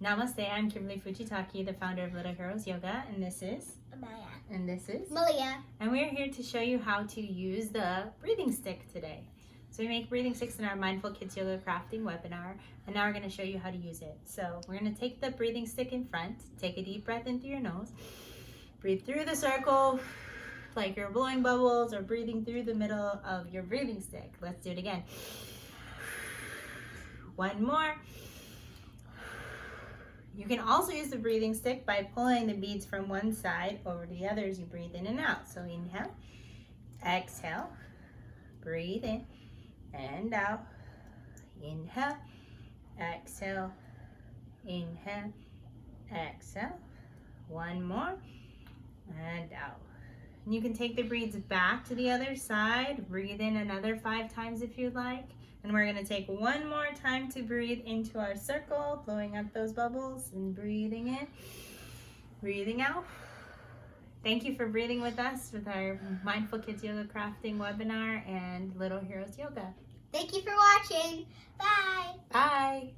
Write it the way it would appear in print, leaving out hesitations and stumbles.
Namaste, I'm Kimberly Fujitaki, the founder of Little Heroes Yoga, and this is Amaya. And this is Maleeya. And we're here to show you how to use the breathing stick today. So we make breathing sticks in our Mindful Kids Yoga Crafting webinar, and now we're going to show you how to use it. So we're going to take the breathing stick in front, take a deep breath in through your nose, breathe through the circle like you're blowing bubbles or breathing through the middle of your breathing stick. Let's do it again. One more. You can also use the breathing stick by pulling the beads from one side over to the other as you breathe in and out. So inhale, exhale, breathe in and out. Inhale, exhale, inhale, exhale. One more and out. And you can take the beads back to the other side. Breathe in another 5 times if you'd like. And we're going to take one more time to breathe into our circle, blowing up those bubbles and breathing in, breathing out. Thank you for breathing with us with our Mindful Kids Yoga Crafting webinar and Little Heroes Yoga. Thank you for watching. Bye. Bye.